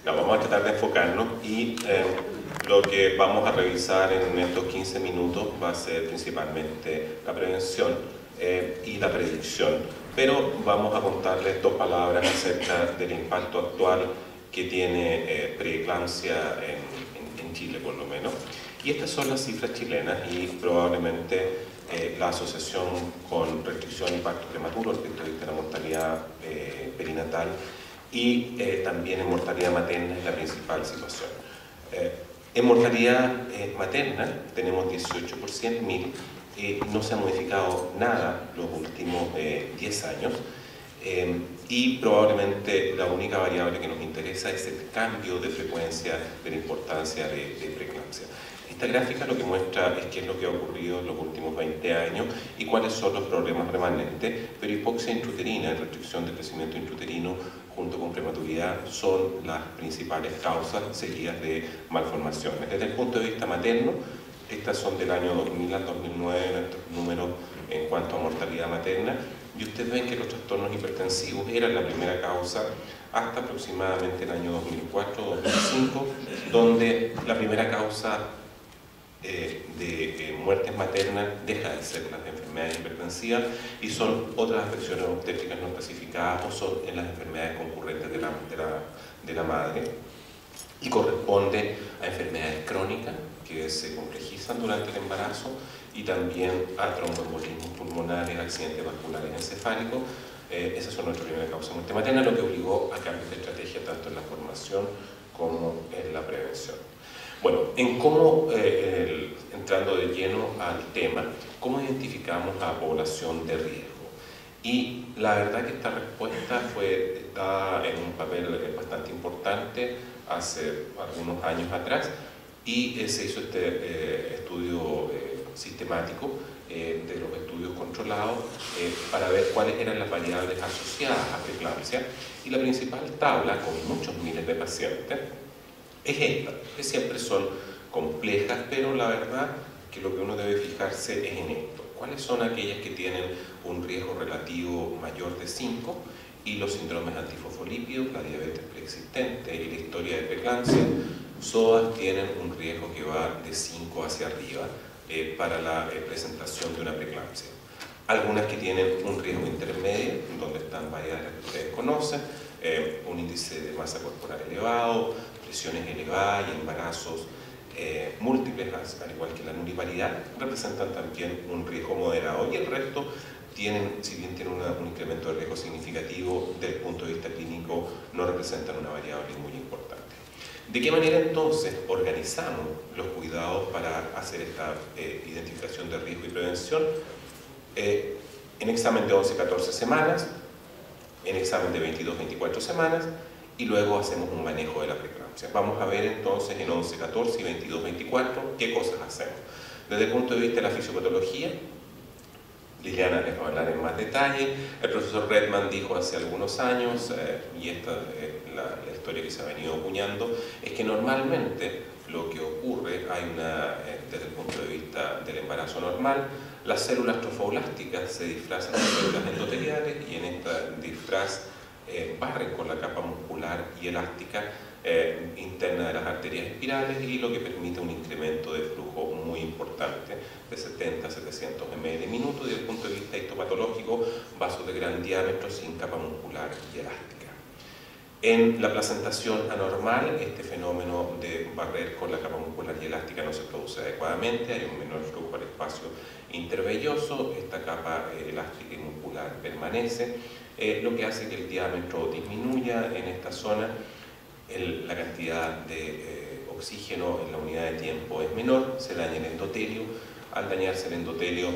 No, vamos a tratar de enfocarnos y lo que vamos a revisar en estos 15 minutos va a ser principalmente la prevención y la predicción, pero vamos a contarles dos palabras acerca del impacto actual que tiene preeclampsia en Chile, por lo menos. Y estas son las cifras chilenas y probablemente la asociación con restricción y parto prematuro respecto de la mortalidad perinatal y también en mortalidad materna es la principal situación. En mortalidad materna tenemos 18 por 100.000, no se ha modificado nada los últimos 10 años y probablemente la única variable que nos interesa es el cambio de frecuencia de la importancia de preeclampsia. Esta gráfica lo que muestra es qué es lo que ha ocurrido en los últimos 20 años y cuáles son los problemas remanentes, pero hipoxia intrauterina, restricción del crecimiento intrauterino junto con prematuridad son las principales causas seguidas de malformaciones. Desde el punto de vista materno, estas son del año 2000 al 2009, nuestros números en cuanto a mortalidad materna, y ustedes ven que los trastornos hipertensivos eran la primera causa hasta aproximadamente el año 2004-2005, donde la primera causa de muertes maternas deja de ser las enfermedades hipertensivas y son otras afecciones obstétricas no especificadas o son en las enfermedades concurrentes de la madre y corresponde a enfermedades crónicas que se complejizan durante el embarazo y también a tromboembolismos pulmonares, accidentes vasculares encefálicos. Esas son nuestras primeras causas de muerte materna, lo que obligó a cambios de estrategia tanto en la formación como en la prevención. Bueno, en cómo, entrando de lleno al tema, ¿cómo identificamos a población de riesgo? Y la verdad que esta respuesta fue dada en un papel bastante importante hace algunos años atrás y se hizo este estudio sistemático de los estudios controlados para ver cuáles eran las variables asociadas a preeclampsia y la principal tabla con muchos miles de pacientes es esta, que siempre son complejas, pero la verdad que lo que uno debe fijarse es en esto. ¿Cuáles son aquellas que tienen un riesgo relativo mayor de 5? Y los síndromes antifosfolípidos, la diabetes preexistente y la historia de preeclampsia, todas tienen un riesgo que va de 5 hacia arriba para la presentación de una preeclampsia. Algunas que tienen un riesgo intermedio, donde están variadas las que ustedes conocen, un índice de masa corporal elevado, presiones elevadas y embarazos múltiples, al igual que la nulliparidad, representan también un riesgo moderado y el resto tienen, si bien tienen un incremento de riesgo significativo, desde el punto de vista clínico no representan una variable muy importante. ¿De qué manera entonces organizamos los cuidados para hacer esta identificación de riesgo y prevención? En examen de 11-14 semanas, en examen de 22-24 semanas y luego hacemos un manejo de la preeclampsia. Vamos a ver entonces en 11-14 y 22-24 qué cosas hacemos. Desde el punto de vista de la fisiopatología, Liliana les va a hablar en más detalle. El profesor Redman dijo hace algunos años, y esta es la historia que se ha venido acuñando, es que normalmente lo que ocurre, desde el punto de vista del embarazo normal, las células trofoblásticas se disfrazan de células endoteliales y en esta disfraz barren con la capa muscular y elástica interna de las arterias espirales y lo que permite un incremento de flujo muy importante de 70 a 700 ml minuto y desde el punto de vista histopatológico, vasos de gran diámetro sin capa muscular y elástica. En la placentación anormal, este fenómeno de barrer con la capa muscular y elástica no se produce adecuadamente, hay un menor flujo al espacio intervelloso, esta capa elástica y muscular permanece, lo que hace que el diámetro disminuya en esta zona, la cantidad de oxígeno en la unidad de tiempo es menor, se daña el endotelio, al dañarse el endotelio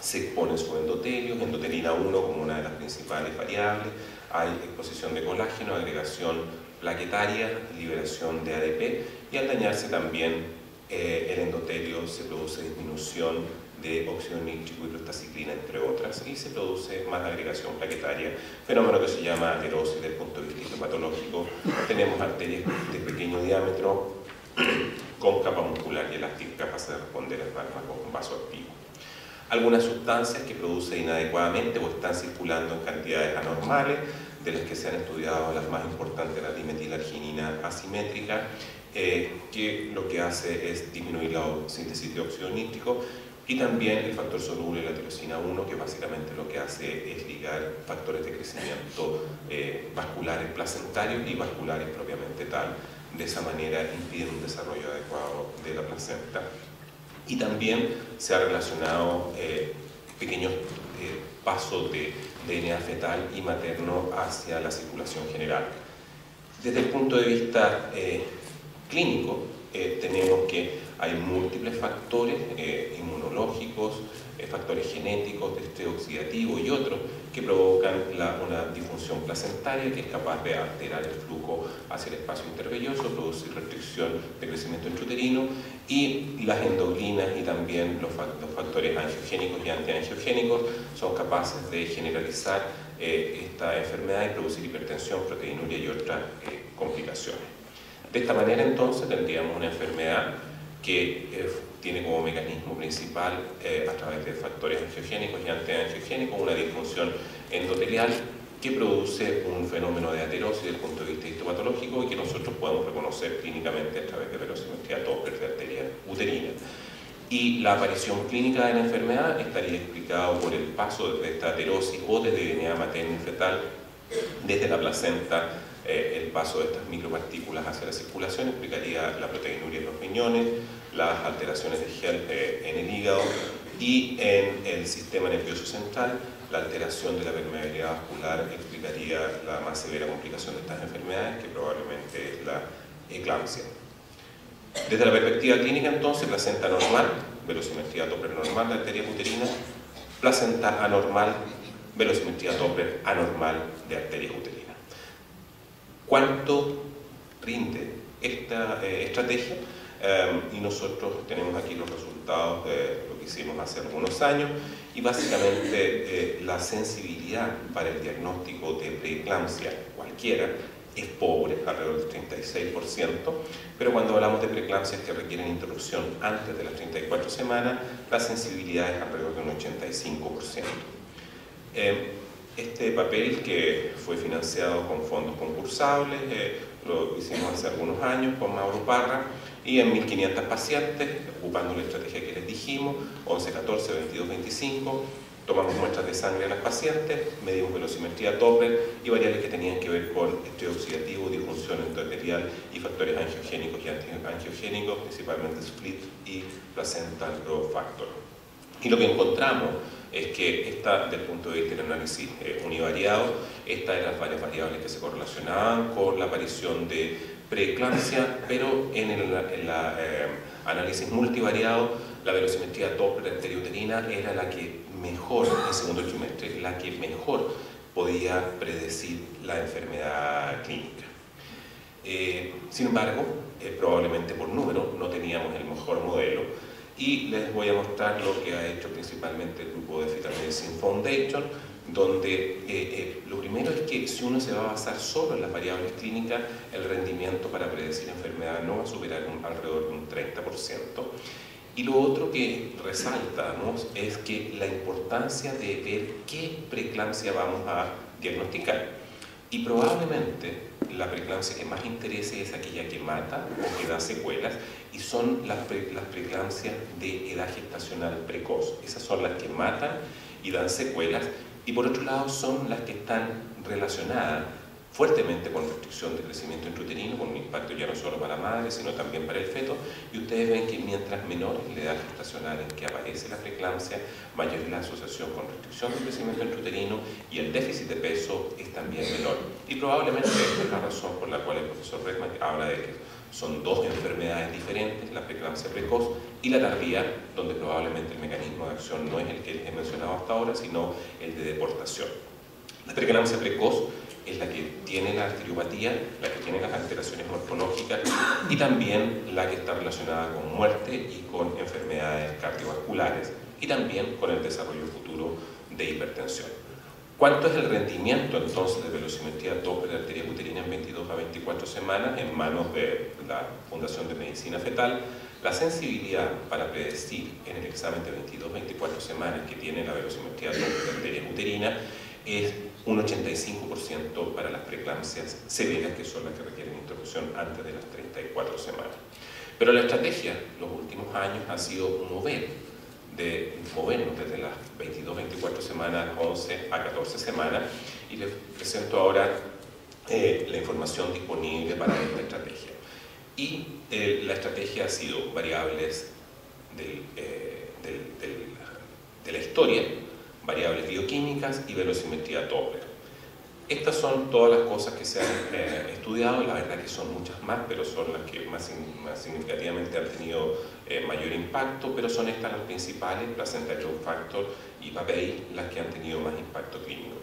se expone su endotelio, endotelina 1 como una de las principales variables, hay exposición de colágeno, agregación plaquetaria, liberación de ADP y al dañarse también el endotelio se produce disminución de óxido nítrico y prostaciclina, entre otras, y se produce más agregación plaquetaria, fenómeno que se llama aterosis desde el punto de vista histopatológico. Tenemos arterias de pequeño diámetro con capa muscular y elástica capaz de responder al fármaco con vasoactivo. Algunas sustancias que producen inadecuadamente o están circulando en cantidades anormales, de las que se han estudiado, las más importantes, la dimetilarginina asimétrica, que lo que hace es disminuir la síntesis de óxido nítrico, y también el factor soluble, la tirosina 1, que básicamente lo que hace es ligar factores de crecimiento vasculares placentarios y vasculares propiamente tal. De esa manera impiden un desarrollo adecuado de la placenta. Y también se ha relacionado pequeños pasos de DNA fetal y materno hacia la circulación general. Desde el punto de vista clínico, tenemos que hay múltiples factores inmunológicos, factores genéticos, de estrés oxidativo y otros que provocan una disfunción placentaria que es capaz de alterar el flujo hacia el espacio intervelloso, producir restricción de crecimiento intrauterino, y las endocrinas y también los factores angiogénicos y antiangiogénicos son capaces de generalizar esta enfermedad y producir hipertensión, proteinuria y otras complicaciones. De esta manera entonces tendríamos una enfermedad que tiene como mecanismo principal a través de factores angiogénicos y antiangiogénicos una disfunción endotelial que produce un fenómeno de aterosis desde el punto de vista histopatológico y que nosotros podemos reconocer clínicamente a través de velocimetría Doppler de arteria uterina. Y la aparición clínica de la enfermedad estaría explicado por el paso de esta aterosis o desde DNA materno y fetal desde la placenta. El paso de estas micropartículas hacia la circulación explicaría la proteinuria en los riñones, las alteraciones de gel en el hígado, y en el sistema nervioso central la alteración de la permeabilidad vascular explicaría la más severa complicación de estas enfermedades, que probablemente es la eclampsia. Desde la perspectiva clínica entonces, placenta normal, velocimetría Doppler normal de arteria uterina, placenta anormal, velocimetría Doppler anormal de arteria uterina. ¿Cuánto rinde esta estrategia? Y nosotros tenemos aquí los resultados de lo que hicimos hace algunos años, y básicamente la sensibilidad para el diagnóstico de preeclampsia cualquiera es pobre, alrededor del 36%, pero cuando hablamos de preeclampsias que requieren interrupción antes de las 34 semanas, la sensibilidad es alrededor de un 85%. Este papel, que fue financiado con fondos concursables, lo hicimos hace algunos años con Mauro Parra, y en 1.500 pacientes, ocupando la estrategia que les dijimos, 11, 14, 22, 25, tomamos muestras de sangre a las pacientes, medimos velocimetría Doppler y variables que tenían que ver con estrés oxidativo, disfunción endotelial y factores angiogénicos y antiangiogénicos, principalmente split y placental growth factor. Y lo que encontramos es que desde el punto de vista del análisis univariado, estas eran las varias variables que se correlacionaban con la aparición de preeclampsia, pero en el análisis multivariado, la velocimetría Doppler arteriouterina era la que mejor, en segundo trimestre, la que mejor podía predecir la enfermedad clínica. Sin embargo, probablemente por número, no teníamos el mejor modelo, y les voy a mostrar lo que ha hecho principalmente el grupo de Fetal Medicine Foundation, donde lo primero es que si uno se va a basar solo en las variables clínicas, el rendimiento para predecir enfermedad no va a superar alrededor de un 30%. Y lo otro que resaltamos es que la importancia de ver qué preeclampsia vamos a diagnosticar. Y probablemente la preeclampsia que más interese es aquella que mata o que da secuelas, y son las preeclampsias de edad gestacional precoz. Esas son las que matan y dan secuelas, y por otro lado son las que están relacionadas fuertemente con restricción de crecimiento intrauterino, con un impacto ya no solo para la madre, sino también para el feto, y ustedes ven que mientras menor es la edad gestacional en que aparece la preeclampsia, mayor es la asociación con restricción de crecimiento intrauterino, y el déficit de peso es también menor. Y probablemente esta es la razón por la cual el profesor Reckman habla de que son dos enfermedades diferentes, la preeclampsia precoz y la tardía, donde probablemente el mecanismo de acción no es el que les he mencionado hasta ahora, sino el de deportación. La preeclampsia precoz es la que tiene la arteriopatía, la que tiene las alteraciones morfológicas, y también la que está relacionada con muerte y con enfermedades cardiovasculares, y también con el desarrollo futuro de hipertensión. ¿Cuánto es el rendimiento entonces de velocimetría Doppler de arteria uterina en 22 a 24 semanas en manos de la Fundación de Medicina Fetal? La sensibilidad para predecir en el examen de 22 a 24 semanas que tiene la velocimetría Doppler de arteria uterina es un 85% para las preeclampsias severas, que son las que requieren interrupción antes de las 34 semanas. Pero la estrategia los últimos años ha sido movernos desde las 22-24 semanas, 11 a 14 semanas, y les presento ahora la información disponible para esta estrategia. Y la estrategia ha sido variables de la historia, variables bioquímicas y velocimetría Doppler. Estas son todas las cosas que se han estudiado, la verdad que son muchas más, pero son las que más significativamente han tenido mayor impacto, pero son estas las principales, placenta growth factor y PAPEI, las que han tenido más impacto clínico.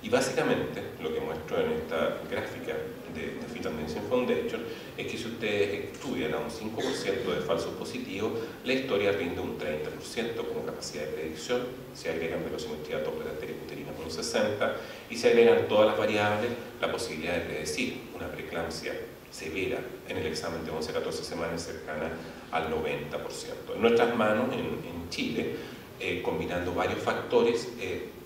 Y básicamente lo que muestro en esta gráfica de Fetal Medicine Foundation es que si ustedes estudian a un 5% de falsos positivos, la historia rinde un 30% como capacidad de predicción. Se agregan velocimetría Doppler arterial-uterina con un 60%, y se agregan todas las variables, la posibilidad de predecir una preeclampsia severa en el examen de 11 a 14 semanas cercana al 90%. En nuestras manos, en Chile, combinando varios factores,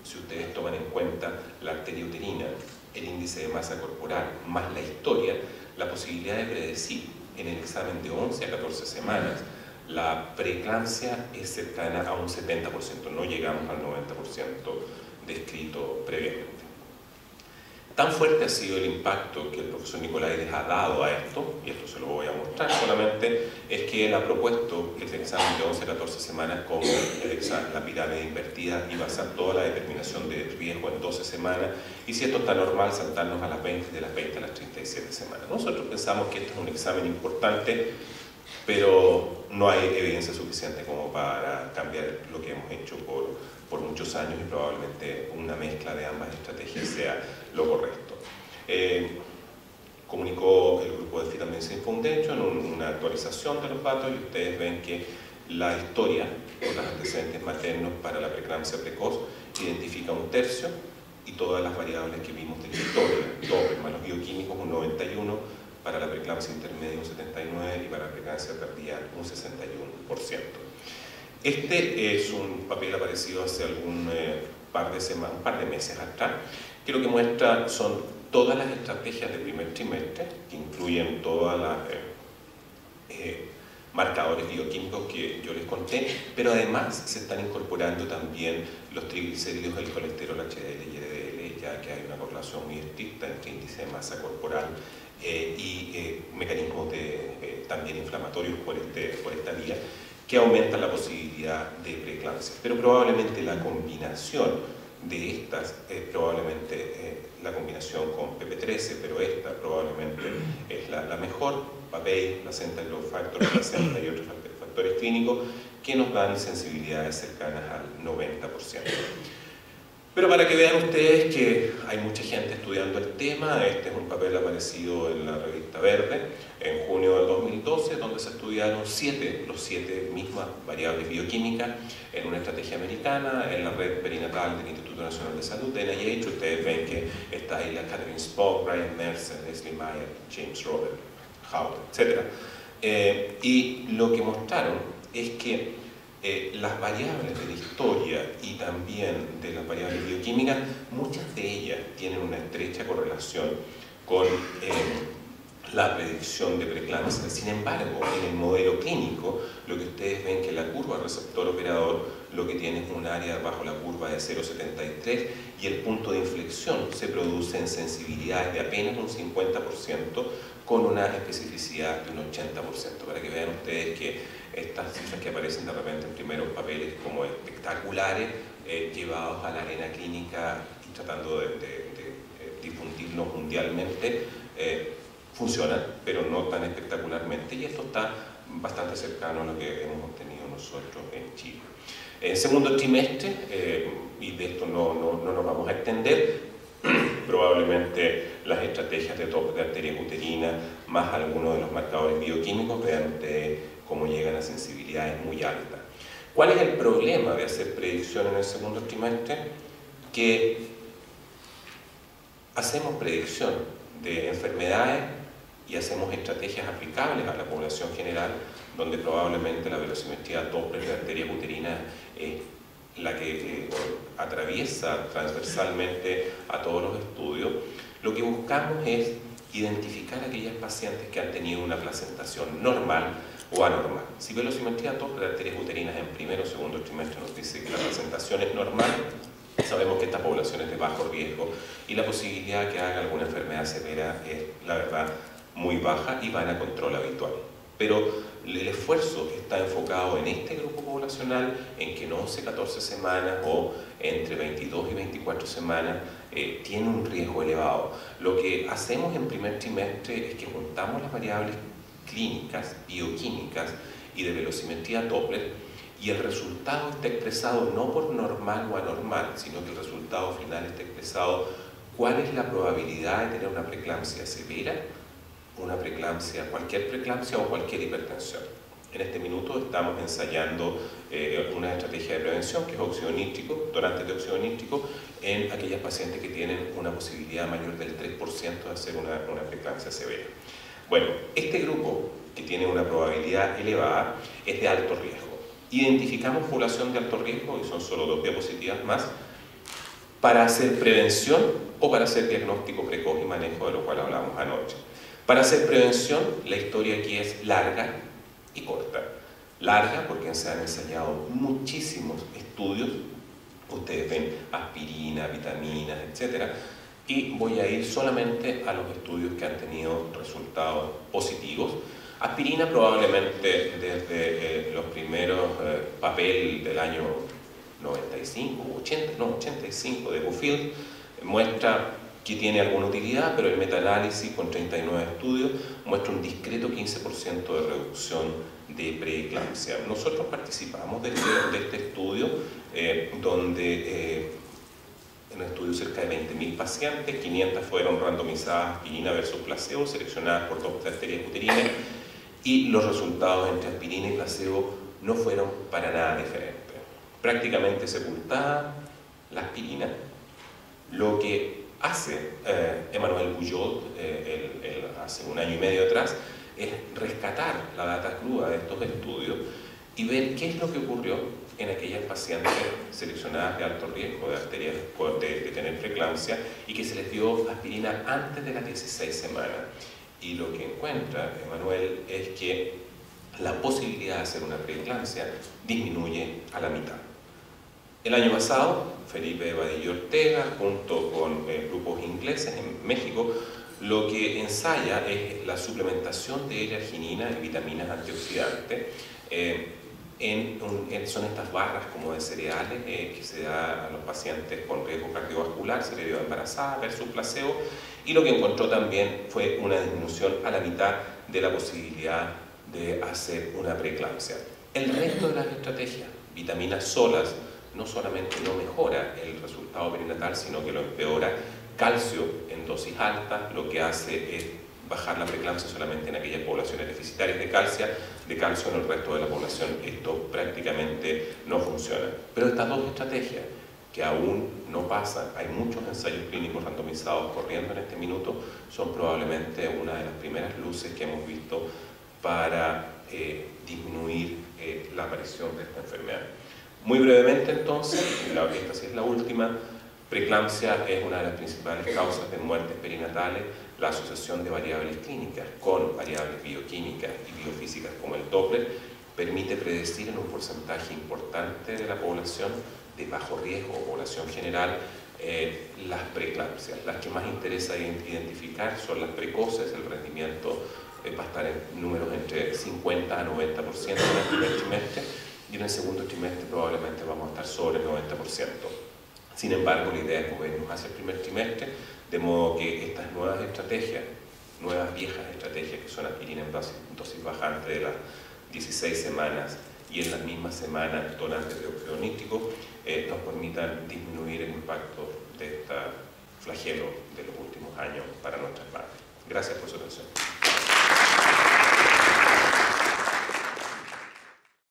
si ustedes toman en cuenta la arteria uterina, el índice de masa corporal, más la historia, la posibilidad de predecir en el examen de 11 a 14 semanas la preeclampsia es cercana a un 70%, no llegamos al 90% descrito previamente. Tan fuerte ha sido el impacto que el profesor Nicolaides ha dado a esto, y esto se lo voy a mostrar solamente, es que él ha propuesto el examen de 11 a 14 semanas como la pirámide invertida y basar toda la determinación de riesgo en 12 semanas, y si esto está normal, saltarnos a las 20, de las 20 a las 37 semanas. Nosotros pensamos que esto es un examen importante, pero no hay evidencia suficiente como para cambiar lo que hemos hecho por muchos años, y probablemente una mezcla de ambas estrategias sea lo correcto. Comunicó el grupo de Fetal Medicine Foundation una actualización de los datos, y ustedes ven que la historia con los antecedentes maternos para la preeclampsia precoz identifica un tercio, y todas las variables que vimos de la historia, Doppler más los bioquímicos, un 91%, para la preeclampsia intermedia un 79% y para la preeclampsia tardía un 61%. Este es un papel aparecido hace un par de meses atrás, que lo que muestra son todas las estrategias del primer trimestre, que incluyen todas las marcadores bioquímicos que yo les conté, pero además se están incorporando también los triglicéridos, el colesterol HDL y LDL, ya que hay una correlación muy estricta entre índice de masa corporal y mecanismos también inflamatorios por esta vía, que aumentan la posibilidad de preeclampsia. Pero probablemente la combinación de estas, la combinación con PP13, pero esta probablemente es la mejor, PAPEI, placenta growth factor, placenta y otros factores clínicos que nos dan sensibilidades cercanas al 90%. Pero para que vean ustedes que hay mucha gente estudiando el tema, este es un papel aparecido en la revista Verde en junio del 2012, donde se estudiaron los 7 mismas variables bioquímicas en una estrategia americana, en la red perinatal del Instituto Nacional de Salud, de NIH. Ustedes ven que está ahí la Catherine Spock, Brian Mercer, Leslie Meyer, James Robert, Howard, etc. Y lo que mostraron es que las variables de la historia y también de las variables bioquímicas, muchas de ellas tienen una estrecha correlación con la predicción de preeclampsia. Sin embargo, en el modelo clínico, lo que ustedes ven que la curva receptor-operador lo que tiene es un área bajo la curva de 0,73, y el punto de inflexión se produce en sensibilidades de apenas un 50% con una especificidad de un 80%, para que vean ustedes que estas cifras que aparecen de repente en primeros papeles como espectaculares, llevados a la arena clínica y tratando de difundirlos mundialmente, funcionan, pero no tan espectacularmente, y esto está bastante cercano a lo que hemos obtenido nosotros en Chile. En segundo trimestre, y de esto no nos vamos a extender, probablemente las estrategias de arteria uterina más algunos de los marcadores bioquímicos, vean ustedes cómo llegan a sensibilidades muy altas. ¿Cuál es el problema de hacer predicción en el segundo trimestre? Que hacemos predicción de enfermedades y hacemos estrategias aplicables a la población general, donde probablemente la velocimetría Doppler de arteria uterina es la que atraviesa transversalmente a todos los estudios, lo que buscamos es identificar a aquellas pacientes que han tenido una placentación normal o anormal. Si velocimetría Doppler de arterias uterinas en primero o segundo trimestre nos dice que la placentación es normal, sabemos que esta población es de bajo riesgo y la posibilidad de que haga alguna enfermedad severa es, la verdad, muy baja y van a control habitual. Pero el esfuerzo está enfocado en este grupo poblacional, en que en 11-14 semanas o entre 22 y 24 semanas tiene un riesgo elevado. Lo que hacemos en primer trimestre es que juntamos las variables clínicas, bioquímicas y de velocimetría Doppler, y el resultado está expresado no por normal o anormal, sino que el resultado final está expresado cuál es la probabilidad de tener una preeclampsia severa, una preeclampsia, cualquier preeclampsia o cualquier hipertensión. En este minuto estamos ensayando una estrategia de prevención que es óxido nítrico, donantes de óxido nítrico, en aquellas pacientes que tienen una posibilidad mayor del 3% de hacer una preeclampsia severa. Bueno, este grupo que tiene una probabilidad elevada es de alto riesgo. Identificamos población de alto riesgo, y son solo 2 diapositivas más, para hacer prevención o para hacer diagnóstico precoz y manejo, de lo cual hablamos anoche. Para hacer prevención, la historia aquí es larga y corta. Larga porque se han ensayado muchísimos estudios, ustedes ven aspirina, vitaminas, etc. Y voy a ir solamente a los estudios que han tenido resultados positivos. Aspirina probablemente desde los primeros papeles del año 95, 85 de Bufield, muestra que tiene alguna utilidad, pero el metaanálisis con 39 estudios muestra un discreto 15% de reducción de preeclampsia. Nosotros participamos de este estudio, donde en un estudio cerca de 20.000 pacientes, 500 fueron randomizadas aspirina versus placebo, seleccionadas por Doppler de arterias uterinas, y los resultados entre aspirina y placebo no fueron para nada diferentes. Prácticamente sepultada la aspirina. Lo que hace Emmanuel Bujold hace 1 año y medio atrás es rescatar la data cruda de estos estudios y ver qué es lo que ocurrió en aquellas pacientes seleccionadas de alto riesgo de arterias de tener preeclampsia y que se les dio aspirina antes de las 16 semanas. Y lo que encuentra Emmanuel es que la posibilidad de hacer una preeclampsia disminuye a la mitad. El año pasado, Felipe Vadillo Ortega, junto con grupos ingleses en México, lo que ensaya es la suplementación de L-arginina y vitaminas antioxidantes. Son estas barras como de cereales que se da a los pacientes con riesgo cardiovascular, se le dio a embarazada versus placebo, y lo que encontró también fue una disminución a la mitad de la posibilidad de hacer una preeclampsia. El resto de las estrategias, vitaminas solas, no solamente no mejora el resultado perinatal, sino que lo empeora. Calcio en dosis altas lo que hace es bajar la preeclampsia solamente en aquellas poblaciones deficitarias de calcio en el resto de la población esto prácticamente no funciona. Pero estas dos estrategias que aún no pasan, hay muchos ensayos clínicos randomizados corriendo en este minuto, son probablemente una de las primeras luces que hemos visto para disminuir la aparición de esta enfermedad. Muy brevemente entonces, esta sí es la última, preeclampsia es una de las principales causas de muertes perinatales. La asociación de variables clínicas con variables bioquímicas y biofísicas como el Doppler permite predecir en un porcentaje importante de la población de bajo riesgo o población general las preeclampsias. Las que más interesa identificar son las precoces, el rendimiento va a estar en números entre 50 a 90% en el primer trimestre, y en el segundo trimestre probablemente vamos a estar sobre el 90%. Sin embargo, la idea es movernos hacia el primer trimestre, de modo que estas nuevas estrategias, nuevas viejas estrategias que son aspirina en dosis baja antes de las 16 semanas y en las mismas semanas donantes de óxido nítrico, nos permitan disminuir el impacto de este flagelo de los últimos años para nuestras madres. Gracias por su atención.